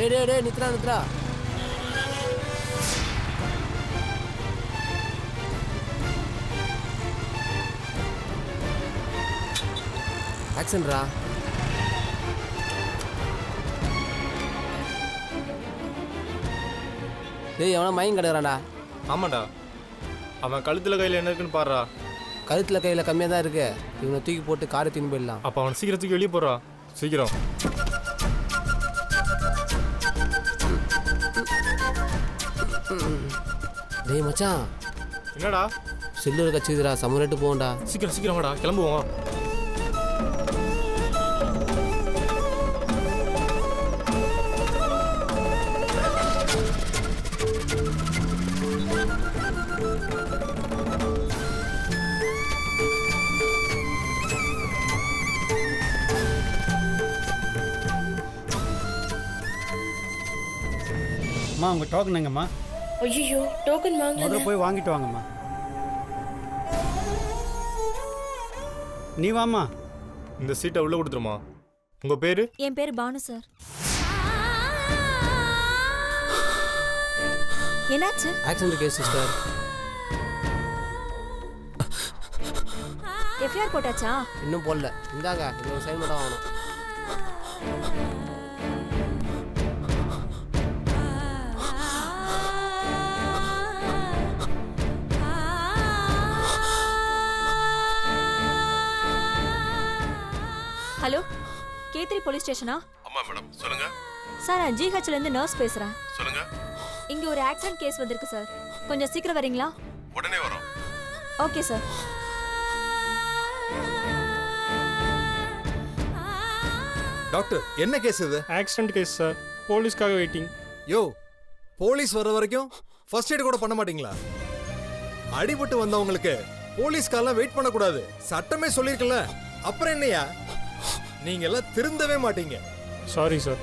டேய் நித்ரா ஆக்சன்ரா. டேய் அவனா மயங்க கிடக்குறான்டா. ஆமாண்டா, அவன் கழுத்தில் கையில் என்ன இருக்குன்னு பாடுறா. கழுத்தில் கையில் கம்மியாக தான் இருக்கு. இவனை தூக்கி போட்டு காரை தூக்கி போயிடலாம். அப்போ அவன் சீக்கிரம் தூக்கி வெளியே போடுறா, சீக்கிரம். டேய் மச்சான், என்னடா செல்லூர் கட்சிதுரா, சமரேட்டு போகண்டா. சீக்கிரம் வாடா, கிளம்புவோம். அம்மா உங்கள் டோக்கன் எங்கம்மா? ஐயோ டோக்கன் வாங்க. முதல்ல போய் வாங்கிட்டு வாங்கம்மா. நீ வாம்மா. இந்த சீட்டை உள்ள கொடுத்துருமா. உங்க பேரு? என் பேரு பானு சார். என்னாச்சு? Accident case sister. எஃப்ஐஆர் போட்டாச்சா? இன்னும் போடல. இந்தாங்க, இது ஒரு சைன் மட்டும் வாங்கணும். ஹலோ, கேத்ரி போலீஸ் ஸ்டேஷனா? ஆமா மேடம், சொல்லுங்க. சார், நான் ஜிஹெச்ல இருந்து நர்ஸ் பேசுறேன். சொல்லுங்க. இங்க ஒரு ஆக்சிடென்ட் கேஸ் வந்திருக்கு சார். கொஞ்சம் சீக்கிரம் வரீங்களா? உடனே வரோம். Okay sir. டாக்டர், என்ன கேஸ் இது? ஆக்சிடென்ட் கேஸ் சார், போலீஸ்க்காக வெயிட்டிங். யோ, போலீஸ் வர வரைக்கும் ஃபர்ஸ்ட் எய்ட் கூட பண்ண மாட்டீங்களா? அடிபட்டு வந்தவங்களுக்கு போலீஸ்காரெல்லாம் வெயிட் பண்ணக்கூடாது, சட்டமே சொல்லியிருக்கல. அப்புறம் என்னையா, நீங்க எல்லாம் திருந்தவே மாட்டீங்க. Sorry sir.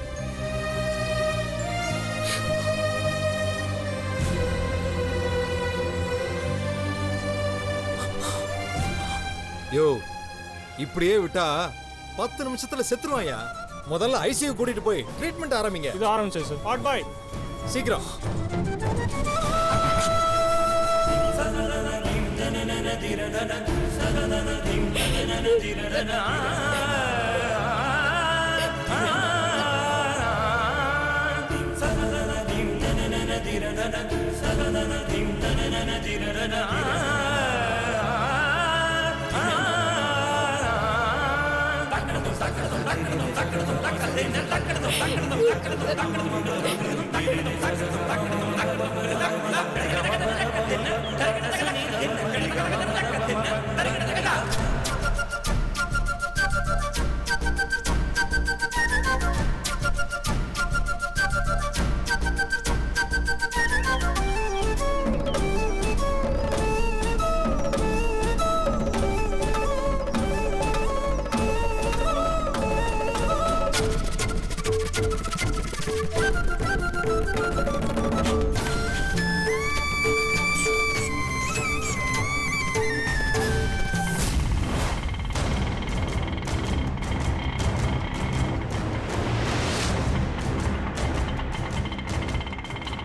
யோ, இப்படியே விட்டா 10 நிமிஷத்துல செத்துருவாயா. முதல்ல ஐசியூ கூட்டிட்டு போய் ட்ரீட்மெண்ட் ஆரம்பிங்க. இது ஆரம்பிச்சேன் சார். ஹாட் பாய், சீக்கிரம்.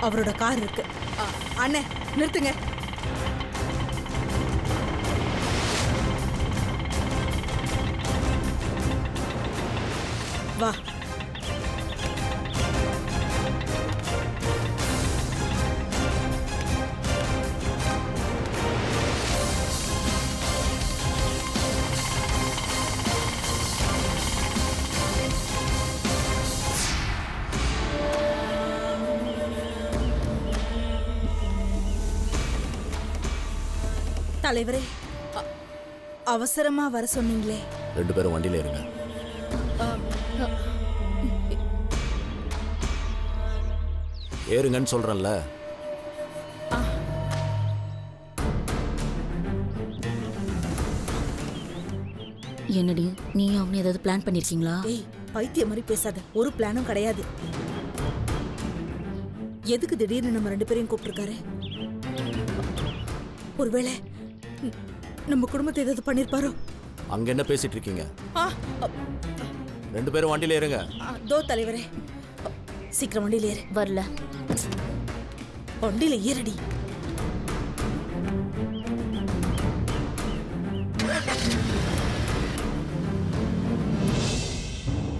அவரோட கார் இருக்கு. அண்ணே நிறுத்துங்க. வா. தலைவரே, அவசரமா வர சொன்னீங்களே. 2 பேரும் வண்டியில இருங்க. ஏறுங்கன்னு சொல்றேன்ல. என்னடி, நீ அவனை ஏதாவது பிளான் பண்ணிருக்கீங்களா? ஏய், பைத்தியம் மாதிரி பேசாத. ஒரு பிளானும் கிடையாது. எதுக்கு திடீர்னு நம்ம 2 பேரையும் கூப்பிட்டுருக்காரு? ஒருவேளை நம்ம குடும்பத்தை ஏதாவது பண்ணிருப்பாரோ? அங்க என்ன பேசிட்டு இருக்கீங்க? 2 பேரும் வண்டியில இருங்க. தோ தலைவரே, சீக்கிரம் வண்டியில ஏறு. வரல. வண்டியில ஏறடி.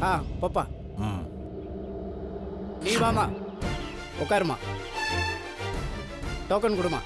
ஆ பாப்பா நீ வாமா உட்காருமா டோக்கன் கொடுமா.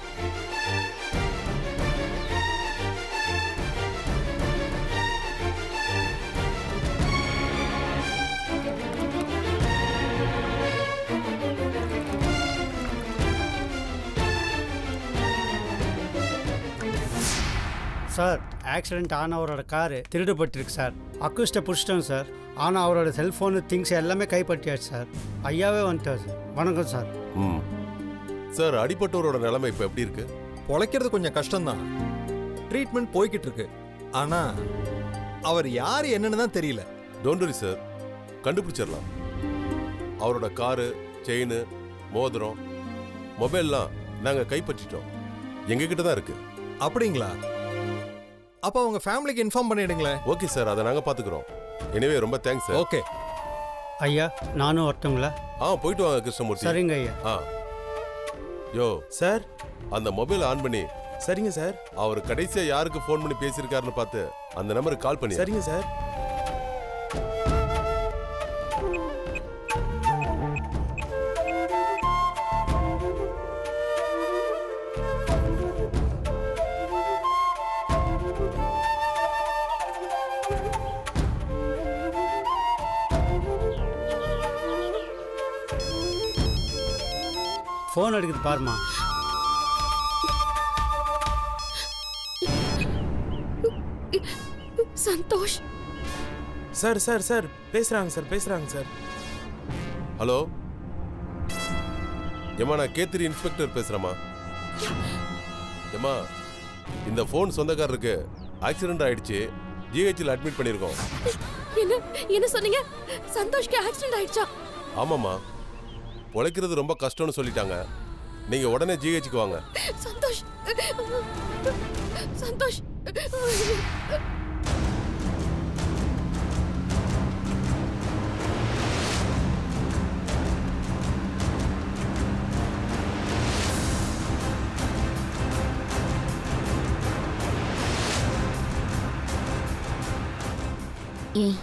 சார் ஆக்சிடென்ட் ஆனவரோட காரு திருடப்பட்டிருக்கு சார். அக்குஸ்ட்டை பிடிச்சிட்டோம் சார். ஆனால் அவரோட செல்ஃபோனு திங்ஸ் எல்லாமே கைப்பற்றியாச்சு சார். ஐயாவே வந்துட்டார் சார். வணக்கம் சார். ம் சார், அடிபட்டவரோட நிலைமை இப்போ எப்படி இருக்கு? பொழைக்கிறது கொஞ்சம் கஷ்டம்தான். ட்ரீட்மெண்ட் போய்கிட்டு இருக்கு. ஆனா அவர் யார் என்னன்னு தான் தெரியல. டோன்ட் வரி சார், கண்டுபிடிச்சிடலாம். அவரோட காரு, செயின், மோதிரம், மொபைல்லாம் நாங்கள் கைப்பற்றிட்டோம். எங்ககிட்ட தான் இருக்கு. அப்படிங்களா? அப்ப அவங்க ஃபேமிலிக்கு இன்ஃபார்ம் பண்ணிடுங்களேன். ஓகே சார், அதை நாங்கள் பார்த்துக்குறோம். எனவே ரொம்ப தேங்க்ஸ் சார். ஓகே. ஐயா நானும் வரட்டுங்களா? போயிட்டு வாங்க கிருஷ்ணமூர்த்தி. சரிங்க ஐயா. யோ சார். அந்த மொபைல் ஆன் பண்ணி. சரிங்க சார். அவர் கடைசியா யாருக்கு ஃபோன் பண்ணி பேசியிருக்காருன்னு பார்த்து அந்த நம்பருக்கு கால் பண்ணி. சரிங்க சார். ஃபோன் எடுக்குது பாருமா. சந்தோஷ் சார் சார் சார் பேசுறாங்க சார், பேசுறாங்க சார். ஹலோ ஏமா, நான் கேத்திரி இன்ஸ்பெக்டர் பேசுறேம்மா. ஏமா, இந்த ஃபோன் சொந்தக்காரருக்கு ஆக்சிடென்ட் ஆயிடுச்சு. ஜிஹெச்ல அட்மிட் பண்ணியிருக்கோம். என்ன சொன்னீங்க? சந்தோஷ்க்கு ஆக்சிடென்ட் ஆயிடுச்சா? ஆமாம்மா, பொழைக்கிறது ரொம்ப கஷ்டம்னு சொல்லிட்டாங்க. நீங்க உடனே ஜிஹெச்சுக்கு வாங்க. சந்தோஷ் சந்தோஷ் ஏய்,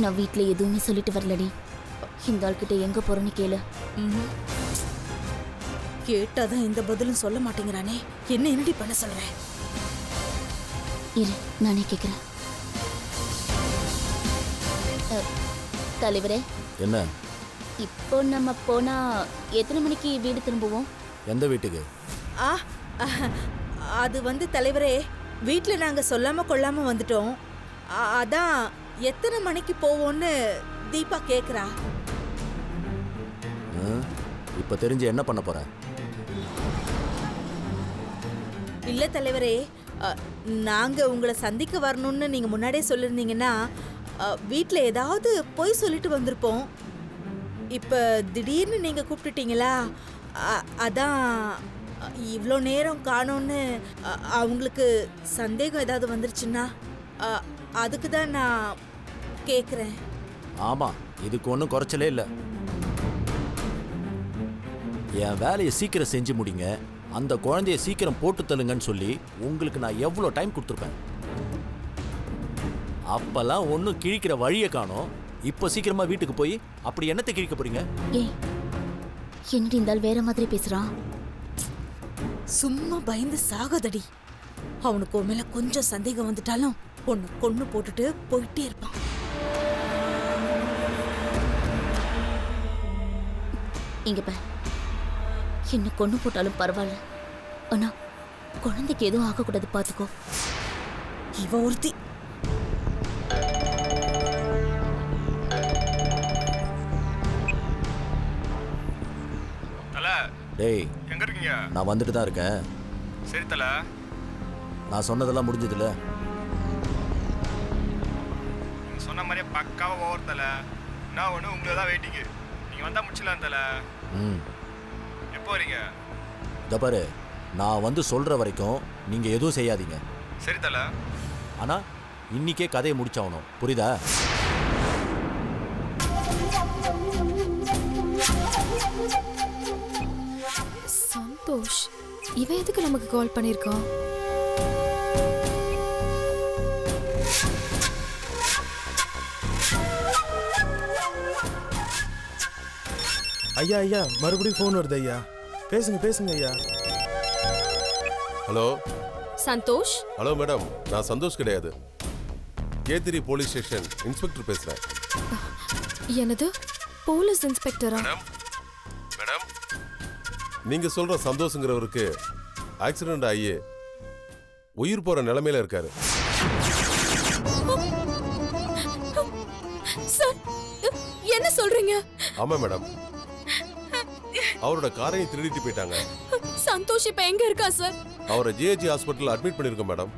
நான் வீட்டில் எதுவுமே சொல்லிட்டு வரலடி. இந்த ஆள்கிட்ட எங்க போறேன்னு கேளு. கேட்டாதான் இந்த பதிலும் சொல்ல மாட்டேங்கிறானே. என்ன என்னடி பண்ண சொல்றேன்? இரு, நானே கேட்குறேன். தலைவரே, என்ன? இப்போ நம்ம போனா எத்தனை மணிக்கு வீடு திரும்புவோம்? எந்த வீட்டுக்கு? அது வந்து தலைவரே, வீட்ல நாங்க சொல்லாம கொள்ளாம வந்துட்டோம். அதான் எத்தனை மணிக்கு போவோம்னு தீபா கேக்குறா. இப்ப தெரிஞ்சு என்ன பண்ண போற? இல்ல தலைவரே, நாங்க உங்களை சந்திக்க வரணும்னு நீங்க முன்னாடியே சொல்லிருந்தீங்கன்னா வீட்ல ஏதாவது பொய் சொல்லிட்டு வந்திருப்போம். இப்ப திடீர்னு நீங்க கூப்பிட்டுட்டீங்களா, அதான் இவ்வளோ நேரம் காணோன்னு அவங்களுக்கு சந்தேகம் ஏதாவது வந்துருச்சுன்னா அதுக்கு தான் நான் கேட்குறேன். ஆமா, இதுக்கு ஒன்றும் குறைச்சலே இல்லை. என் வேலையை சீக்கிரம் செஞ்சு முடிங்க, அந்த குழந்தைய சீக்கிரம் போட்டு தள்ளுங்கன்னு சொல்லி உங்களுக்கு நான் எவ்வளோ டைம் கொடுத்துருப்பேன். அப்பெல்லாம் ஒன்றும் கிழிக்கிற வழியை காணோம். இப்போ சீக்கிரமா வீட்டுக்கு போய் அப்படி என்னத்தை கிழிக்க போறீங்க? ஏய், என்னடி இருந்தால் வேற மாதிரி பேசுறான். சும்மா பயந்து சாகாதடி. அவனுக்கு உன் மேல கொஞ்சம் சந்தேகம் வந்துட்டாலும் பொண்ணு கொன்னு போட்டுட்டு போயிட்டே இருப்பான். இங்க பார், என்ன கொண்டு போட்டாலும் பரவாயில்ல, ஆனா குழந்தைக்கு எதுவும் ஆகக்கூடாது, பாத்துக்கோ. இவ ஒருத்தி. டேய், எங்க இருக்கீங்க? நான் வந்துட்டு தான் இருக்கேன். சரி தல. நான் சொன்னதெல்லாம் முடிஞ்சதுல? நீங்க சொன்ன மாதிரியே பக்காவா ஓவர் தல. நான் ஒன்று உங்களை தான் வெயிட்டிங்கு. நீங்கள் வந்தால் முடிச்சலாம் தல. எப்போ வரீங்க? இதை பாரு, நான் வந்து சொல்ற வரைக்கும் நீங்க எதுவும் செய்யாதீங்க. சரி தல. ஆனா இன்னிக்கே கதையை முடிச்சாகணும், புரியுதா? சந்தோஷ் இவன் எதுக்கு நமக்கு கால் பண்ணிருக்கான்? ஐயா ஐயா மறுபடியும் ஃபோன் வருது ஐயா. பேசுங்க பேசுங்க ஐயா. ஹலோ சந்தோஷ், ஹலோ மேடம், நான் சந்தோஷ் கிடையாது. கேத்திரி போலீஸ் ஸ்டேஷன் இன்ஸ்பெக்டர் பேசுறேன். என்னது போலீஸ் இன்ஸ்பெக்டரா? மேடம், நீங்க சொல்ற சந்தோஷங்கிறவருக்கு ஆக்சிடென்ட் ஆகி உயிர் போற நிலைமையில இருக்காரு. சார், என்ன சொல்றீங்க? ஆமா மேடம், அவரோட காரையும் திருடிட்டு போயிட்டாங்க. சந்தோஷ் இப்ப எங்க இருக்கா சார்? அவரை ஜிஹெச் ஹாஸ்பிட்டல் அட்மிட் பண்ணிருக்கோம் மேடம்.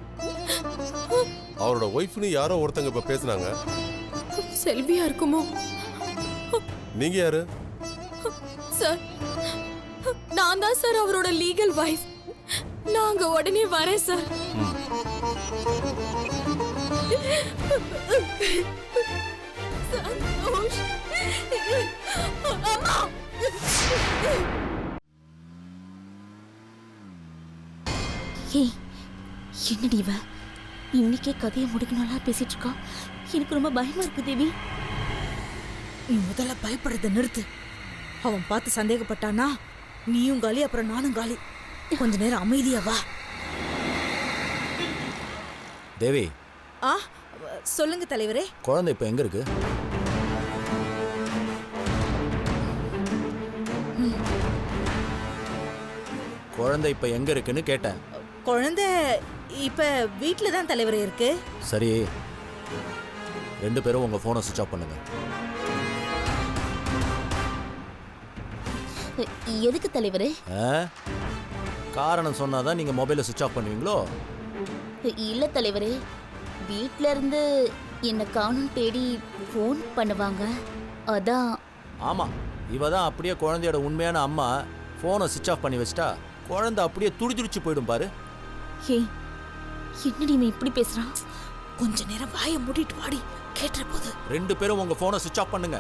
அவரோட ஒய்ஃப்னு யாரோ ஒருத்தங்க இப்ப பேசுனாங்க. செல்வியா இருக்குமோ? நீங்க யாரு? சார், நான் தான் சார் அவரோட லீகல் வைஃப். நாங்க உடனே வரேன் சார். சந்தோஷ், அம்மா. ஏய், என்னடி இவ இன்னைக்கே கதையை முடிக்கணும்ல பேசிட்டு இருக்கா? எனக்கு ரொம்ப பயமா இருக்கு தேவி. நீ முதல்ல பயப்படுறத நிறுத்து. அவன் பார்த்து சந்தேகப்பட்டானா நீயும் காலி, அப்புறம் நானும் காலி. கொஞ்ச நேரம் அமைதியா வா. தேவி, ஆ, சொல்லுங்க தலைவரே. குழந்தை இப்போ எங்க இருக்கு? குழந்தை இப்போ எங்க இருக்குன்னு கேட்டேன். குழந்தை இப்ப வீட்ல தான் தலைவரே இருக்கு. சரி, ரெண்டு பேரும் உங்க போனை சுவிட்ச் ஆஃப் பண்ணுங்க. எதுக்கு தலைவரே? காரணம் சொன்னாதான் நீங்க மொபைலை சுவிட்ச் ஆஃப் பண்ணுவீங்களோ? இல்ல தலைவரே, வீட்ல இருந்து என்ன காணும் தேடி ஃபோன் பண்ணுவாங்க, அதான். ஆமா, இவ தான் அப்படியே குழந்தையோட உண்மையான அம்மா. போனை சுவிட்ச் ஆஃப் பண்ணி வச்சிட்டா குழந்தை அப்படியே துடிதுடிச்சு போயிடும் பாரு. ஹே, என்னடி இவன் இப்படி பேசுறான்? கொஞ்ச நேரம் வாயை மூடிட்டு வாடி, கேட்டுற போது. ரெண்டு பேரும் உங்க போனை சுவிட்ச் ஆஃப் பண்ணுங்க.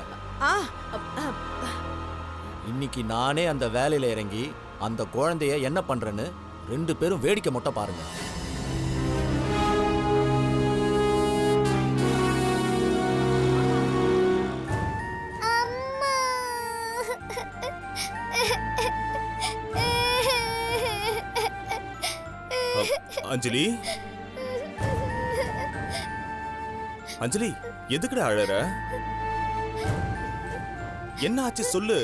இன்னைக்கு நானே அந்த வேலையில இறங்கி அந்த குழந்தைய என்ன பண்றேன்னு ரெண்டு பேரும் வேடிக்கை மட்டும் பாருங்க. அஞ்சலி, அஞ்சலி, எதுக்குடா அழற? என்ன ஆச்சு சொல்லு.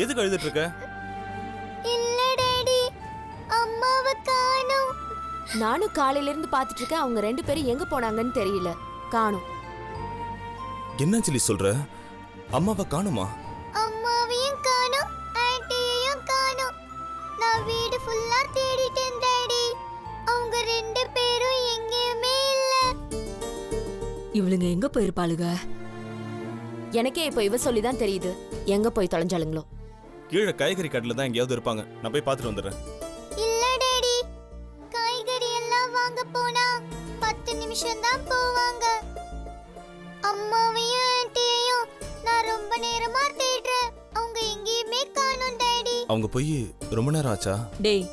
எதுக்கு அழுதுட்டு இருக்க? இல்ல டாடி, அம்மாவை காணோம். நானும் காலையில இருந்து பாத்துட்டு இருக்கேன். அவங்க ரெண்டு பேரும் எங்க போனாங்கன்னு தெரியல. காணோம். என்ன அஞ்சலி சொல்ற? அம்மாவை காணுமா? அம்மாவையும் காணோம், ஆன்ட்டியையும் காணோம். நான் வீடு ஃபுல்லா தேடிட்டேன் டாடி. அவங்க ரெண்டு பேரும் எங்கேயுமே இல்ல. இவளுங்க எங்க போயிருப்பாளுங்க? எனக்கே இப்ப இவ சொல்லிதான் தெரியுது எங்க போய் தொலைஞ்சாளுங்களோ. கீழே காய்கறி கடையில தான் எங்கேயாவது இருப்பாங்க. நான் போய் பார்த்துட்டு வந்துடுறேன். இல்ல டாடி, காய்கறி எல்லாம் வாங்க போனா 10 நிமிஷம் தான் போவாங்க. அம்மாவையும் ஆன்ட்டியையும் நான் ரொம்ப நேரமா தேடுறேன். அவங்க எங்கேயுமே காணோம் டாடி. அவங்க போய் ரொம்ப நேரம் ஆச்சா? டேய்,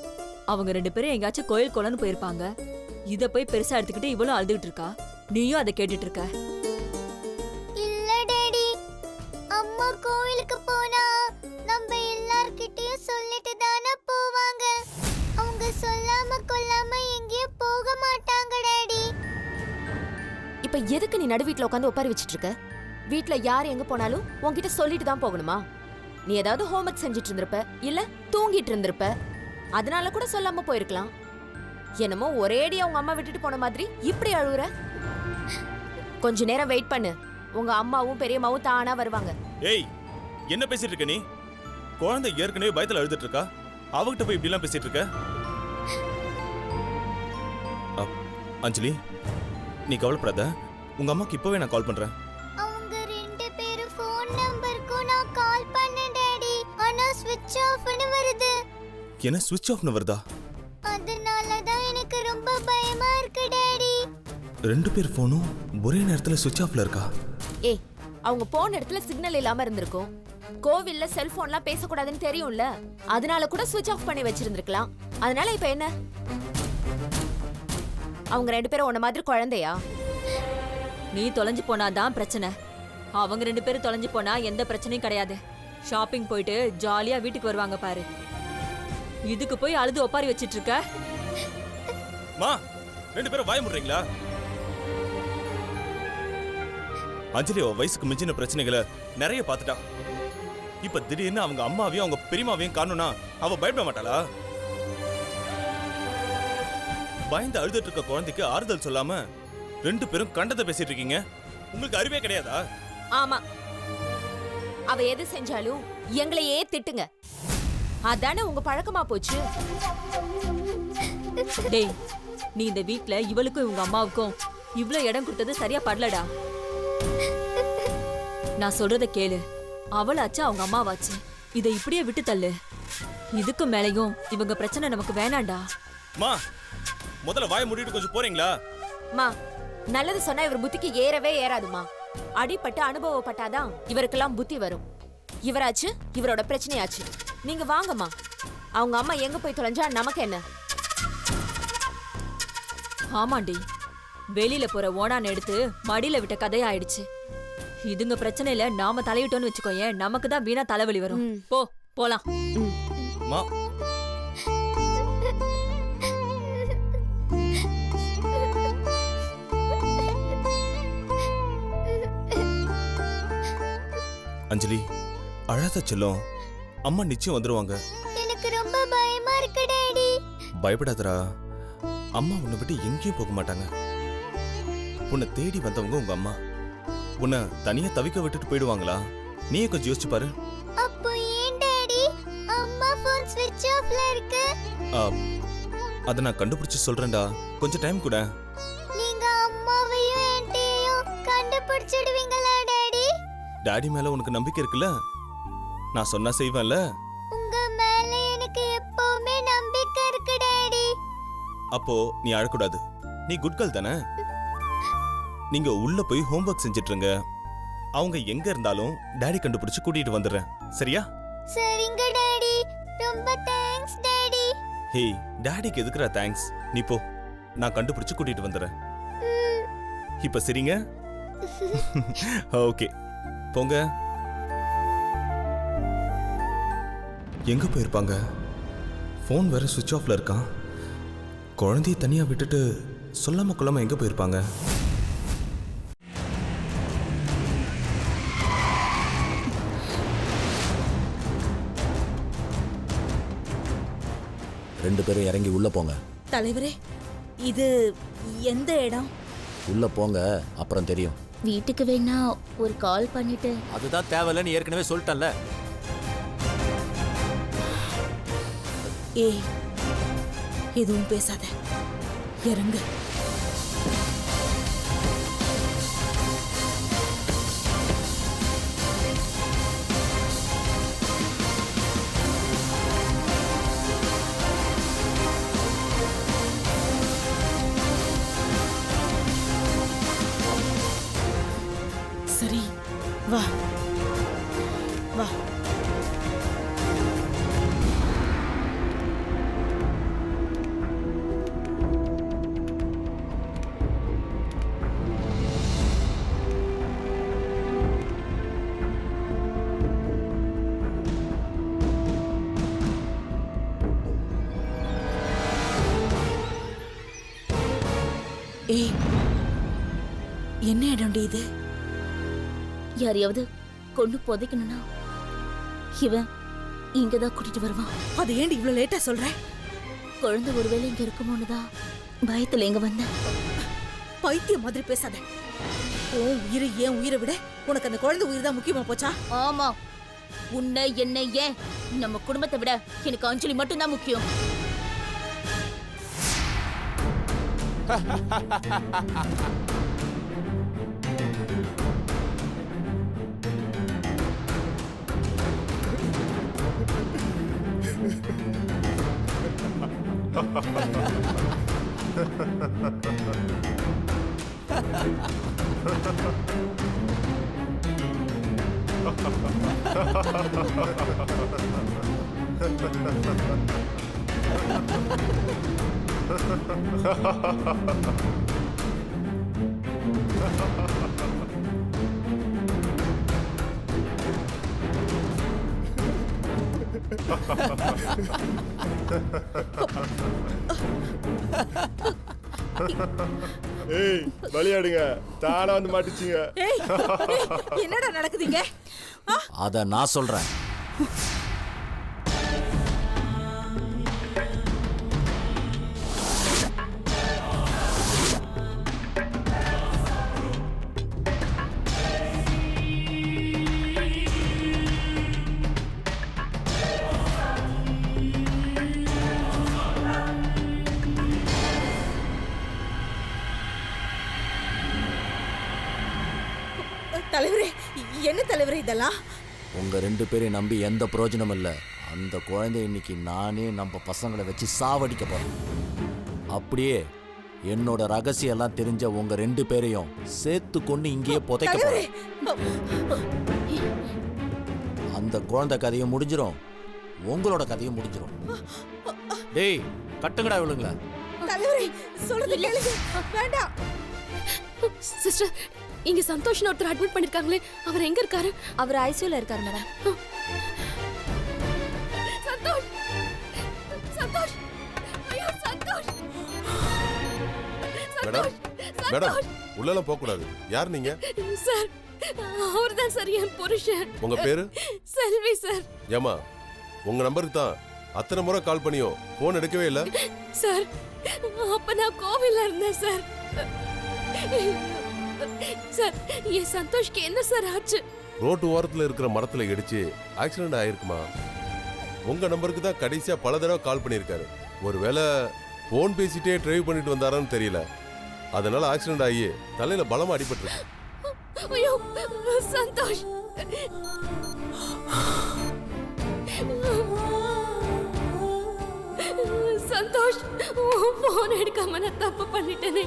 அவங்க ரெண்டு பேரும் எங்கேயாச்சும் கோயில் குளம்னு போயிருப்பாங்க. இத போய் பெருசா எடுத்துக்கிட்டு இவளும் அழுதுகிட்டு இருக்கா. நீயும் அதை கேட்டுட்டு இருக்க. இல்ல டாடி, அம்மா கோயிலுக்கு போனா நம்ம எல்லார்கிட்டயும் சொல்லிட்டு தானே போவாங்க. அவங்க சொல்லாம கொல்லாம எங்கேயும் போக மாட்டாங்க டாடி. இப்ப எதுக்கு நீ நடு வீட்ல உட்காந்து உட்கார வச்சிட்டு இருக்க? வீட்ல யார் எங்க போனாலும் உன்கிட்ட சொல்லிட்டு தான் போகணுமா? நீ ஏதாவது ஹோம்வொர்க் செஞ்சிட்டு இருந்திருப்ப, இல்ல தூங்கிட்டு இருந்திருப்ப. அதனால கூட சொல்லாம போயிருக்கலாம். என்னமோ ஒரேடியா உங்க அம்மா விட்டுட்டு போன மாதிரி இப்படி அழுகுற. கொஞ்ச நேரம் வெயிட் பண்ணு, உங்க அம்மாவும் பெரியம்மாவும் தானா வருவாங்க. ஏய், என்ன பேசிட்டு இருக்க நீ? குழந்தை ஏற்கனவே பயத்துல அழுதுட்டு இருக்கா. அவகிட்ட போய் இப்படி எல்லாம் பேசிட்டு இருக்க? அஞ்சலி, நீ கவலைப்படாத. உங்க அம்மாக்கு இப்பவே நான் கால் பண்றேன். அவங்க ரெண்டு பேரும் ஃபோன் நம்பருக்கு நான் கால் பண்ணேன் டாடி. ஆனா ஸ்விட்ச் ஆஃப்னு வருது. என்ன ஸ்விட்ச் ஆஃப்னு வருதா? அதனால தான் எனக்கு ரொம்ப பயமா இருக்கு டாடி. ரெண்டு பேர் போனும் ஒரே நேரத்துல ஸ்விட்ச் ஆஃப்ல இருக்கா? ஏய், அவங்க போன இடத்துல சிக்னல் இல்லாம இருந்திருக்கும். கோவில்ல செல்போன்லாம் பேசக்கூடாதுன்னு தெரியும்ல, அதனால கூட சுவிட்ச் ஆஃப் பண்ணி வச்சிருந்திருக்கலாம். அதனால இப்ப என்ன? அவங்க 2 பேரும் உன்ன மாதிரி குழந்தையா? நீ தொலைஞ்சு போனாதான் பிரச்சனை. அவங்க 2 பேரும் தொலைஞ்சு போனா எந்த பிரச்சனையும் கிடையாது. ஷாப்பிங் போயிட்டு ஜாலியா வீட்டுக்கு வருவாங்க பாரு. இதுக்கு போய் அழுது ஒப்பாரி வச்சிட்டு இருக்க. மா 2 பேரும் வாய முடுறீங்களா? அஞ்சலி அவ வயசுக்கு மிஞ்சின பிரச்சனைகளை நிறைய பார்த்துட்டா. இப்ப திடீர்னு அவங்க அம்மாவையும் அவங்க பெரியமாவையும் காணோம்னா அவ பயப்பட மாட்டாளா? பயந்து அழுதுட்டு இருக்க குழந்தைக்கு ஆறுதல் சொல்லாம 2 பேரும் கண்டதை பேசிட்டு இருக்கீங்க. உங்களுக்கு அறிவே கிடையாதா? ஆமா, அவ எது செஞ்சாலும் எங்களையே திட்டுங்க. அதானே உங்க பழக்கமா போச்சு. டேய், நீ இந்த வீட்ல இவளுக்கும் இவங்க அம்மாவுக்கும் இவ்ளோ இடம் கொடுத்தது சரியா படலடா. நான் சொல்றத கேளு. அவளாச்சு அவங்க அம்மாவாச்சு. இதை இப்படியே விட்டு தள்ளு. இதுக்கு மேலையும் இவங்க பிரச்சனை நமக்கு வேணாண்டா. மா முதல்ல வாய மூடிட்டு கொஞ்சம் போறீங்களா? மா, நல்லது சொன்னா இவர் புத்திக்கு ஏறவே ஏறாதுமா. அடிப்பட்டு அனுபவப்பட்டாதான் இவருக்கெல்லாம் புத்தி வரும். இவராச்சு இவரோட பிரச்சனையாச்சு. நீங்க வாங்கம்மா. அவங்க அம்மா எங்க போய் தொலைஞ்சா நமக்கு என்ன? ஆமாண்டி, வெளியில போற ஓனான் எடுத்து மடியில விட்ட கதையாயிடுச்சு. இதுங்க பிரச்சனையில நாம தலையிட்டோன்னு வச்சுக்கோயேன், நமக்கு தான் வீணா தலைவலி வரும். போ போலாம். மா அஞ்சலி அழாத செல்லம். அம்மா நிச்சயம் வந்துருவாங்க. எனக்கு ரொம்ப பயமா இருக்கு டாடி. பயப்படாதடா. அம்மா உன்னை விட்டு எங்கேயும் போக மாட்டாங்க. உன்னை தேடி வந்தவங்க உங்க அம்மா. உன்னை தனியா தவிக்க விட்டுட்டு போயிடுவாங்களா? நீயே கொஞ்சம் யோசிச்சு பாரு. அப்போ ஏன் டாடி அம்மா ஃபோன் ஸ்விட்ச் ஆஃப்ல இருக்கு? அதை நான் கண்டுபிடிச்சு சொல்றேன்டா. கொஞ்சம் டைம் கூட. நீங்க அம்மாவையும் ஆன்ட்டியையும் கண்டுபிடிச்சிடுவீங்களா டாடி? டாடி மேல உனக்கு நம்பிக்கை இருக்குல்ல? நான் சொன்னா செய்வேன்ல? உங்க மேல எனக்கு எப்பவுமே நம்பிக்கை இருக்கு டாடி. அப்போ நீ அழக்கூடாது. நீ குட் கேர்ள் தானே? நீங்க உள்ள போய் ஹோம்வொர்க் செஞ்சிட்டு இருங்க. அவங்க எங்க இருந்தாலும் டாடி கண்டுபிடிச்சு கூட்டிட்டு வந்துடுறேன். சரியா? சரிங்க டாடி. ரொம்ப தேங்க்ஸ் டாடி. ஹே, டாடிக்கு எதுக்குறா தேங்க்ஸ்? நீ போ, நான் கண்டுபிடிச்சு கூட்டிட்டு வந்துடுறேன். இப்ப சரிங்க? ஓகே, போங்க. எங்க போயிருப்பாங்க? ஃபோன் வேற சுவிட்ச் ஆஃப்ல இருக்கான். குழந்தைய தனியா விட்டுட்டு சொல்லாம கொள்ளாம எங்க போயிருப்பாங்க? ரெண்டு பேரும் இறங்கி உள்ள போங்க. தலைவரே, இது எந்த இடம்? உள்ள போங்க, அப்புறம் தெரியும். வீட்டுக்கு வேணா ஒரு கால் பண்ணிட்டு. அதுதான் தேவையில்லைன்னு ஏற்கனவே சொல்லிட்டேன்ல. ஏய், எதுவும் பேசாத, இறங்கு. சரி, வா வா. ஏய், என்ன இடம்டி இது? யாரையாவது கொண்டு புதைக்கணும்னா இவன் இங்கதான் கூட்டிட்டு வருவான். அது ஏன்டி இவ்வளவு லேட்டா சொல்ற? குழந்தை ஒருவேளை இங்க இருக்குமோன்னுதான் பயத்துல இங்க வந்தேன். பைத்தியம் மாதிரி பேசாத. உன் உயிரை ஏன் உயிரை விட உனக்கு அந்த குழந்தை உயிர் தான் முக்கியமா போச்சா? ஆமா, உன்னை என்ன ஏன் நம்ம குடும்பத்தை விட எனக்கு அஞ்சலி மட்டும்தான் முக்கியம். ஏய் விளையாடுங்க தானா வந்து மாட்டிச்சிங்க. ஏய், என்னடா நடக்குதுங்க? அத நான் சொல்றேன். தலைவரே, என்ன தலைவரே இதெல்லாம்? உங்க 2 பேரையும் நம்பி எந்த பிரயோஜனம் இல்லை. அந்த குழந்தை இன்னைக்கு நானே நம்ம பசங்களை வச்சு சாவடிக்க போறேன். அப்படியே என்னோட ரகசியம் எல்லாம் தெரிஞ்ச உங்க 2 பேரையும் சேர்த்து கொண்டு இங்கேயே புதைக்க போறேன். அந்த குழந்தை கதையும் முடிஞ்சிரும், உங்களோட கதையும் முடிஞ்சிரும். டேய் கட்டுங்கடா இவளுங்கள. தலைவரே சொல்றது கேளுங்க. வேண்டாம் சிஸ்டர், இங்க சந்தோஷ் ஒருத்தர் அட்மிட் பண்ணிருக்காங்களே, அவர் எங்க இருக்காரு? அவர் ஐசியூல இருக்காரு மேடம். சந்தோஷ், சந்தோஷ், ஐயோ சந்தோஷ். மேடம் மேடம் உள்ளலாம் போக கூடாது. யார் நீங்க? சார், அவர்தான் சார் என் புருஷன். உங்க பேரு? செல்வி சார். ஏமா உங்க நம்பருக்கு தான் அத்தனை முறை கால் பண்ணியும் போன் எடுக்கவே இல்லை. சார், அப்ப நான் கோவில்ல இருந்தேன் சார். சார், என் சந்தோஷ்க்கு என்ன சார் ஆச்சு? ரோட்டு ஓரத்துல இருக்கிற மரத்துல இடிச்சு ஆக்சிடென்ட் ஆயிருக்குமா. உங்க நம்பருக்கு தான் கடைசியா பல தடவை கால் பண்ணியிருக்காரு. ஒருவேளை போன் பேசிட்டே டிரைவ் பண்ணிட்டு வந்தாரான்னு தெரியல. அதனால ஆக்சிடென்ட் ஆகி தலையில பலமா அடிபட்டிருக்கு. ஐயோ சந்தோஷ், சந்தோஷ், போன் எடுக்காம நான் தப்பு பண்ணிட்டேனே.